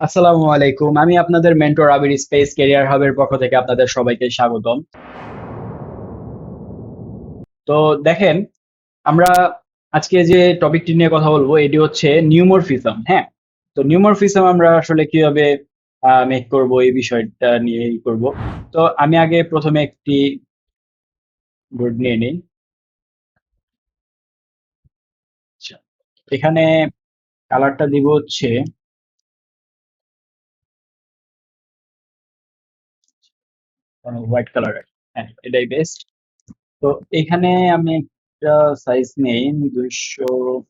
আসসালামু আলাইকুম, আমি আপনাদের মেন্টর আবির স্পেস ক্যারিয়ার হাবের পক্ষ থেকে আপনাদের সবাইকে স্বাগতম। তো দেখেন, আমরা আজকে যে টপিকটি নিয়ে কথা বলবো এটি হচ্ছে নিউমরফিজম। হ্যাঁ, তো নিউমরফিজম আমরা আসলে কিভাবে মেক করব এই বিষয়টা নিয়েই করব। তো আমি আগে প্রথমে একটি বোর্ড নিয়ে নিই। আচ্ছা, এখানে কালারটা দিব হচ্ছে হোয়াইট কালার। হ্যাঁ, এটাই বেস্ট। তো এখানে আমি একটা সাইজ নেই 235,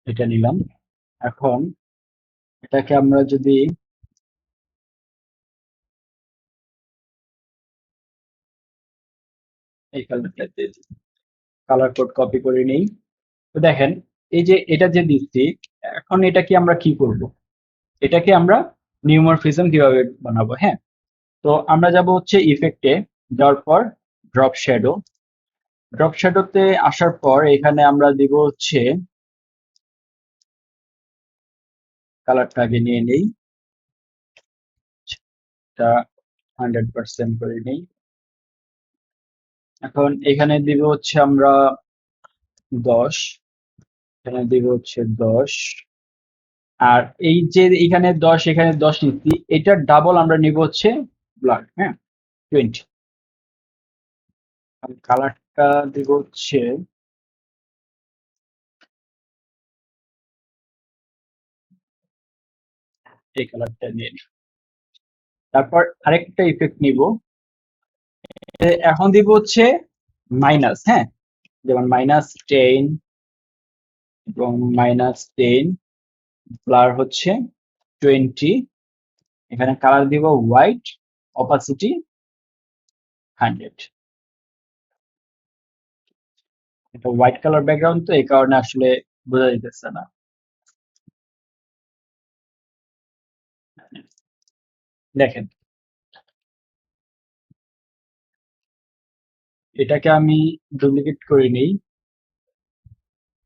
এটা নিলাম। এখন এটাকে আমরা যদি এই কালারটাতে কালার কোড কপি করে নিই, তো দেখেন এই যে এটা যে দিচ্ছি, এখন এটা কি আমরা কি করব, এটাকে আমরা নিউমরফিজম কিভাবে বানাবো। হ্যাঁ, তো আমরা যাব হচ্ছে ইফেক্টে, যাওয়ার পর ড্রপ শ্যাডো। ড্রপ শ্যাডোতে আসার পর এখানে আমরা দিব হচ্ছে কালারটা আগে নিয়ে নেই, এটা 100% করে নেই। এখন এখানে দিব হচ্ছে আমরা 10, এখানে দিব হচ্ছে 10, আর এই যে এখানে 10 এখানে 10 নিচ্ছি, এটার ডাবল আমরা নিব হচ্ছে ব্লাড। হ্যাঁ, 20। কালারটা দিব হচ্ছে এই কালারটা নিয়ে নিই। তারপর আরেকটা ইফেক্ট নিব, এখন দিব হচ্ছে মাইনাস। হ্যাঁ, যেমন -10 এবং -10, ব্লার হচ্ছে 20, এখানে কালার দিব হোয়াইট, অপাসিটি 100। এটা হোয়াইট কালার ব্যাকগ্রাউন্ড, তো এই কারণে আসলে বোঝা যাইতেছে না। দেখেন, এটাকে আমি ডুপ্লিকেট করে নিই,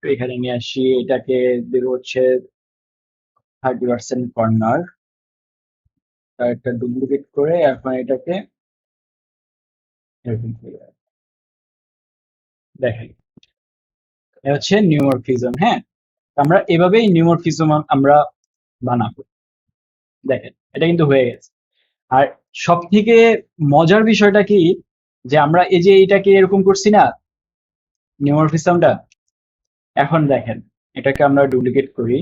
তো এখানে নিয়ে আসি, এটাকে দেব হচ্ছে 30% কর্নার, একটা ডুপ্লিকেট করে এখন এটাকে এরকম করে দেখেন, এটা হচ্ছে নিউমরফিজম। হ্যাঁ, আমরা এভাবেই নিউমরফিজম আমরা বানাবো। দেখেন, এটা কিন্তু হয়ে গেছে। আর সব থেকে মজার বিষয়টা কি, যে আমরা এই যে এটাকে এরকম করছি না নিউমরফিজমটা, এখন দেখেন এটাকে আমরা ডুপ্লিকেট করি,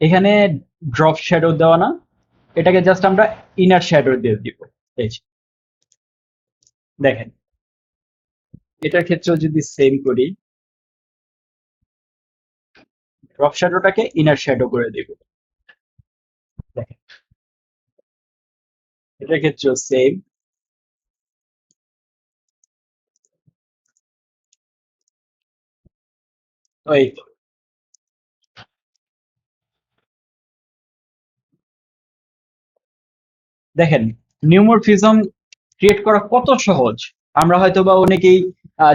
এখানে ড্রপ শ্যাডো দেওয়া না, এটাকে জাস্ট আমরা ইনার শ্যাডো দিয়ে দিব। এই যে দেখেন, এটার ক্ষেত্রেও যদি সেম করি, ড্রপ শ্যাডোটাকে ইনার শ্যাডো করে দিব। দেখেন, এটার ক্ষেত্রেও সেম। তো এই তো দেখেন, নিউমরফিজম ক্রিয়েট করা কত সহজ। আমরা হয়তো বা অনেকেই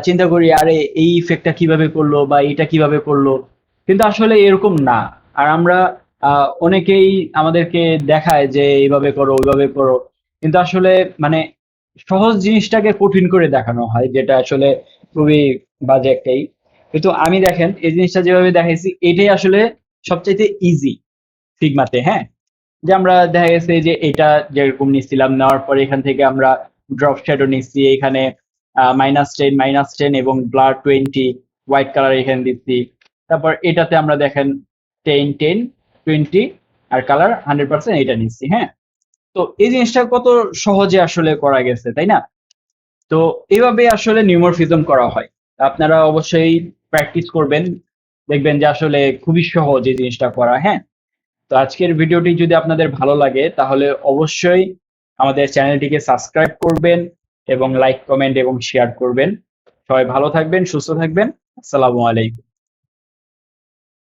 চিন্তা করি আরে এই ইফেক্টটা কিভাবে করলো বা এটা কিভাবে করলো, কিন্তু আসলে এরকম না। আর আমরা অনেকেই আমাদেরকে দেখায় যে এইভাবে করো ওইভাবে করো, কিন্তু আসলে মানে সহজ জিনিসটাকে কঠিন করে দেখানো হয়, যেটা আসলে খুবই বাজে একটাই। কিন্তু আমি দেখেন এই জিনিসটা যেভাবে দেখাইছি, এটাই আসলে সবচাইতে ইজি ফিগমাতে। হ্যাঁ, যে আমরা দেখা গেছে যে এটা যেরকম নিচ্ছিলাম, নেওয়ার পরে এখান থেকে আমরা ড্রপ শ্যাডো নিচ্ছি, এখানে -10 এবং ব্লার 20, হোয়াইট কালার এখানে দিচ্ছি। তারপর এটাতে আমরা দেখেন 10 10 20 আর কালার 100% এটা নিচ্ছি। হ্যাঁ, তো এই জিনিসটা কত সহজে আসলে করা গেছে, তাই না? তো এইভাবে আসলে নিউমরফিজম করা হয়। আপনারা অবশ্যই প্র্যাকটিস করবেন, দেখবেন যে আসলে খুবই সহজ এই জিনিসটা করা। হ্যাঁ, তো আজকের ভিডিওটি যদি আপনাদের ভালো লাগে তাহলে অবশ্যই আমাদের চ্যানেলটিকে সাবস্ক্রাইব করবেন এবং লাইক কমেন্ট এবং শেয়ার করবেন। সবাই ভালো থাকবেন, সুস্থ থাকবেন। আসসালামু আলাইকুম।